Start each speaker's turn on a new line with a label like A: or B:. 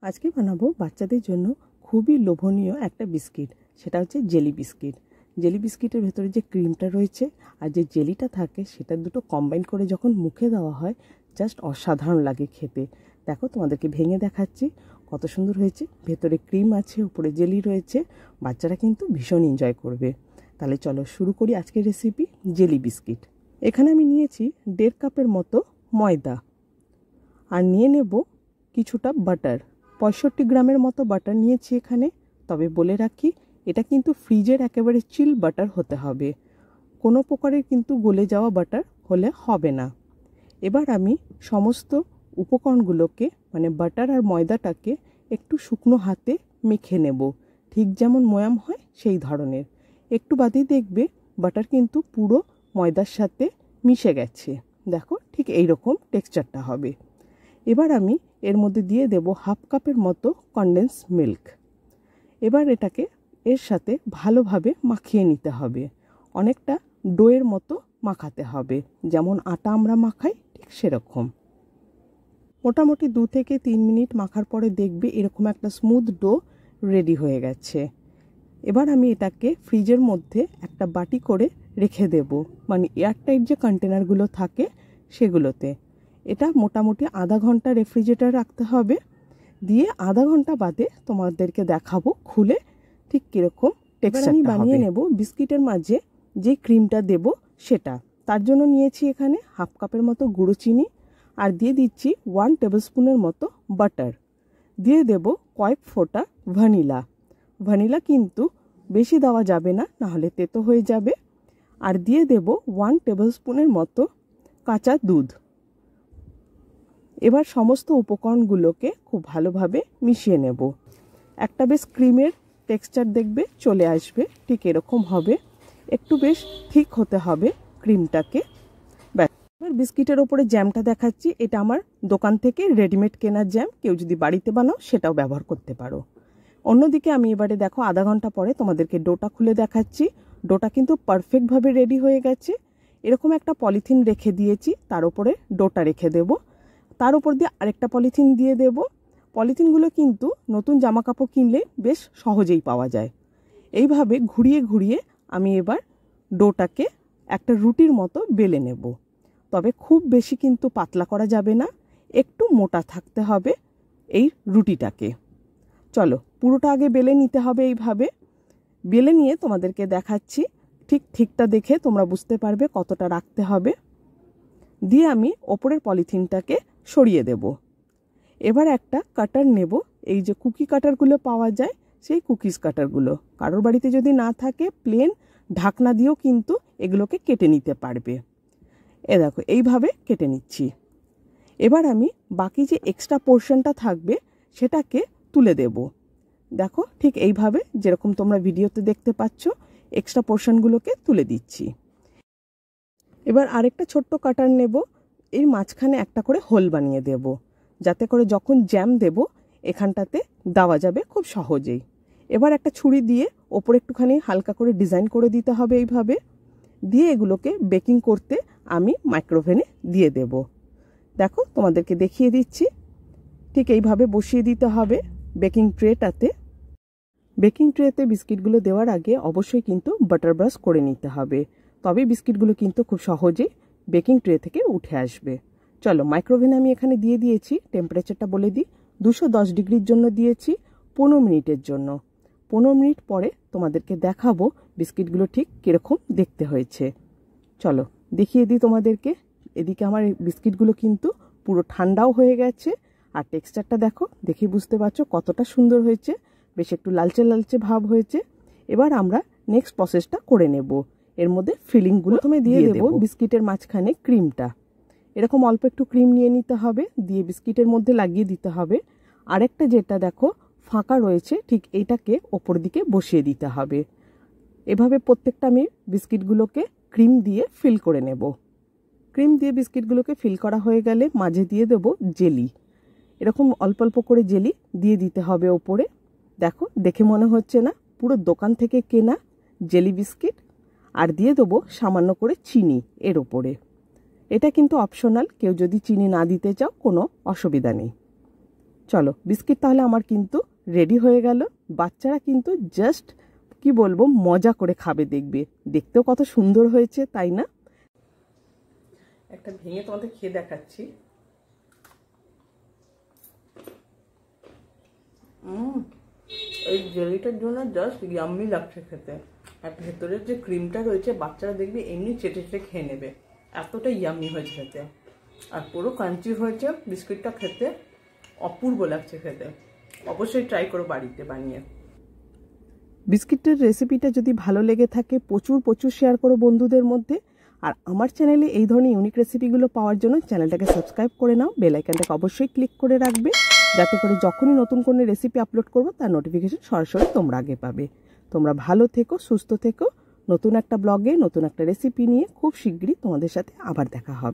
A: আজকে বানাবো বাচ্চাদের জন্য খুবই লোভনীয় একটা বিস্কিট। সেটা হচ্ছে জেলি বিস্কিট। জেলি বিস্কিটের ভেতরে যে ক্রিমটা রয়েছে আর যে জেলিটা থাকে সেটা দুটো কম্বাইন করে যখন মুখে দেওয়া হয় জাস্ট অসাধারণ লাগে খেতে। দেখো তোমাদেরকে ভেঙে দেখাচ্ছি কত সুন্দর হয়েছে। ভেতরে ক্রিম আছে, উপরে জেলি রয়েছে। বাচ্চারা কিন্তু ভীষণ এনজয় করবে। তাহলে চলো শুরু করি আজকের রেসিপি জেলি বিস্কিট। এখানে আমি নিয়েছি 1.5 কাপের মতো ময়দা আর নিয়ে নেব কিছুটা বাটার। 65 গ্রামের মতো বাটার নিয়েছি এখানে। তবে বলে রাখি এটা কিন্তু ফ্রিজের একেবারে চিল বাটার হতে হবে, কোনো প্রকারের কিন্তু গলে যাওয়া বাটার হলে হবে না। এবার আমি সমস্ত উপকরণগুলোকে মানে বাটার আর ময়দাটাকে একটু শুকনো হাতে মেখে নেব, ঠিক যেমন ময়াম হয় সেই ধরনের। একটু বাদেই দেখবে বাটার কিন্তু পুরো ময়দার সাথে মিশে গেছে। দেখো ঠিক এই রকম টেক্সচারটা হবে। এবার আমি এর মধ্যে দিয়ে দেব 1/2 কাপের মতো কনডেন্স মিল্ক। এবার এটাকে এর সাথে ভালোভাবে মাখিয়ে নিতে হবে। অনেকটা ডোয়ের মতো মাখাতে হবে, যেমন আটা আমরা মাখাই ঠিক সেরকম। মোটামুটি 2 থেকে 3 মিনিট মাখার পরে দেখবে এরকম একটা স্মুথ ডো রেডি হয়ে গেছে। এবার আমি এটাকে ফ্রিজের মধ্যে একটা বাটি করে রেখে দেব, মানে এয়ারটাইট যে কন্টেনারগুলো থাকে সেগুলোতে। এটা মোটামুটি আধা ঘন্টা রেফ্রিজারেটরে রাখতে হবে। দিয়ে আধা ঘন্টা বাদে তোমাদেরকে দেখাবো খুলে ঠিক কীরকম টেক্সচার আমি বানিয়ে নেব। বিস্কিটের মাঝে যে ক্রিমটা দেব সেটা, তার জন্য নিয়েছি এখানে 1/2 কাপের মতো গুঁড়ো চিনি আর দিয়ে দিচ্ছি 1 টেবিলস্পুনের মতো বাটার। দিয়ে দেব কয়েক ফোঁটা ভ্যানিলা। ভ্যানিলা কিন্তু বেশি দেওয়া যাবে না, নাহলে তেতো হয়ে যাবে। আর দিয়ে দেব 1 টেবিলস্পুনের মতো কাঁচা দুধ। এবার সমস্ত উপকরণগুলোকে খুব ভালোভাবে মিশিয়ে নেব। একটা বেশ ক্রিমের টেক্সচার দেখবে চলে আসবে, ঠিক এরকম হবে। একটু বেশ ঠিক হতে হবে ক্রিমটাকে। এবার বিস্কিটের ওপরে জ্যামটা দেখাচ্ছি। এটা আমার দোকান থেকে রেডিমেড কেনার জ্যাম, কেউ যদি বাড়িতে বানাও সেটাও ব্যবহার করতে পারো। অন্যদিকে আমি এবারে দেখো আধা ঘন্টা পরে তোমাদেরকে ডোটা খুলে দেখাচ্ছি। ডোটা কিন্তু পারফেক্টভাবে রেডি হয়ে গেছে। এরকম একটা পলিথিন রেখে দিয়েছি, তার উপরে ডোটা রেখে দেবো। তার উপর দিয়ে আরেকটা পলিথিন দিয়ে দেব। পলিথিনগুলো কিন্তু নতুন জামা কাপড় কিনলে বেশ সহজেই পাওয়া যায়। এইভাবে ঘুরিয়ে ঘুরিয়ে আমি এবার ডোটাকে একটা রুটির মতো বেলে নেব। তবে খুব বেশি কিন্তু পাতলা করা যাবে না, একটু মোটা থাকতে হবে এই রুটিটাকে। চলো পুরোটা আগে বেলে নিতে হবে। এইভাবে বেলে নিয়ে তোমাদেরকে দেখাচ্ছি। ঠিকটা দেখে তোমরা বুঝতে পারবে কতটা রাখতে হবে। দিয়ে আমি ওপরের পলিথিনটাকে সরিয়ে দেব। এবার একটা কাটার নেব। এই যে কুকি কাটারগুলো পাওয়া যায় সেই কুকিজ কাটারগুলো, কারোর বাড়িতে যদি না থাকে প্লেন ঢাকনা দিয়েও কিন্তু এগুলোকে কেটে নিতে পারবে। এ দেখো এইভাবে কেটে নিচ্ছি। এবার আমি বাকি যে এক্সট্রা পোর্শনটা থাকবে সেটাকে তুলে দেব। দেখো ঠিক এইভাবে যেরকম তোমরা ভিডিওতে দেখতে পাচ্ছ এক্সট্রা পোর্শনগুলোকে তুলে দিচ্ছি। এবার আরেকটা ছোট্ট কাটার নেব। এর মাঝখানে একটা করে হোল বানিয়ে দেব, যাতে করে যখন জ্যাম দেব এখানটাতে দেওয়া যাবে খুব সহজেই। এবার একটা ছুরি দিয়ে ওপরে একটুখানি হালকা করে ডিজাইন করে দিতে হবে। এইভাবে দিয়ে এগুলোকে বেকিং করতে আমি মাইক্রোওভেনে দিয়ে দেব। দেখো তোমাদেরকে দেখিয়ে দিচ্ছি। ঠিক এইভাবে বসিয়ে দিতে হবে বেকিং ট্রেটাতে। বেকিং ট্রেতে বিস্কিটগুলো দেওয়ার আগে অবশ্যই কিন্তু বাটার ব্রাশ করে নিতে হবে, তবে বিস্কিটগুলো কিন্তু খুব সহজেই বেকিং ট্রে থেকে উঠে আসবে। চলো মাইক্রোওভেনে আমি এখানে দিয়ে দিয়েছি। টেম্পারেচারটা বলে দিই, 210 ডিগ্রির জন্য দিয়েছি 15 মিনিটের জন্য। 15 মিনিট পরে তোমাদেরকে দেখাবো বিস্কিটগুলো ঠিক কীরকম দেখতে হয়েছে। চলো দেখিয়ে দিই তোমাদেরকে। এদিকে আমার বিস্কিটগুলো কিন্তু পুরো ঠান্ডাও হয়ে গেছে। আর টেক্সচারটা দেখো, দেখে বুঝতে পারছো কতটা সুন্দর হয়েছে। বেশ একটু লালচে লালচে ভাব হয়েছে। এবার আমরা নেক্সট প্রসেসটা করে নেব। এর মধ্যে ফিলিংগুলো প্রথমে দিয়ে দেব বিস্কিটের মাঝখানে ক্রিমটা। এরকম অল্প একটু ক্রিম নিয়ে নিতে হবে, দিয়ে বিস্কিটের মধ্যে লাগিয়ে দিতে হবে। আরেকটা যেটা দেখো ফাঁকা রয়েছে ঠিক এইটাকে ওপর দিকে বসিয়ে দিতে হবে। এভাবে প্রত্যেকটা আমি বিস্কিটগুলোকে ক্রিম দিয়ে ফিল করে নেব। ক্রিম দিয়ে বিস্কিটগুলোকে ফিল করা হয়ে গেলে মাঝে দিয়ে দেব জেলি। এরকম অল্প অল্প করে জেলি দিয়ে দিতে হবে ওপরে। দেখো দেখে মনে হচ্ছে না পুরো দোকান থেকে কেনা জেলি বিস্কিট। আর দিয়ে দেবো সামান্য করে চিনি এর ওপরে। এটা কিন্তু অপশনাল, কেউ যদি চিনি না দিতে চাও কোনো অসুবিধা নেই। চলো বিস্কিট তাহলে আমার কিন্তু রেডি হয়ে গেল। বাচ্চারা কিন্তু জাস্ট কি বলবো মজা করে খাবে, দেখবে দেখতেও কত সুন্দর হয়েছে, তাই না? একটা ভেঙে তোমাদের খেয়ে দেখাচ্ছি। এই জেলিটার জন্য জাস্ট ইয়াম্মি লাগছে খেতে। আর ভেতরের যে ক্রিমটা রয়েছে বাচ্চারা দেখবে এমনি চেটে চেটে খেয়ে নেবে, এতটা ইয়াম্মি হয়েছে খেতে। আর পুরো ক্রাঞ্চি হয়েছে, বিস্কিটটা খেতে অপূর্ব লাগছে খেতে। অবশ্যই ট্রাই করো বাড়িতে বানিয়ে। বিস্কিটের রেসিপিটা যদি ভালো লেগে থাকে প্রচুর প্রচুর শেয়ার করো বন্ধুদের মধ্যে। আর আমার চ্যানেলে এই ধরনের ইউনিক রেসিপিগুলো পাওয়ার জন্য চ্যানেলটাকে সাবস্ক্রাইব করে নাও, বেল আইকনটাকে অবশ্যই ক্লিক করে রাখবে, যাতে করে যখনই নতুন কোনো রেসিপি আপলোড করব তার নোটিফিকেশন সরাসরি তোমরা আগে পাবে। তোমরা ভালো থেকো, সুস্থ থেকো। নতুন একটা ব্লগে নতুন একটা রেসিপি নিয়ে খুব শিগগিরই তোমাদের সাথে আবার দেখা হবে।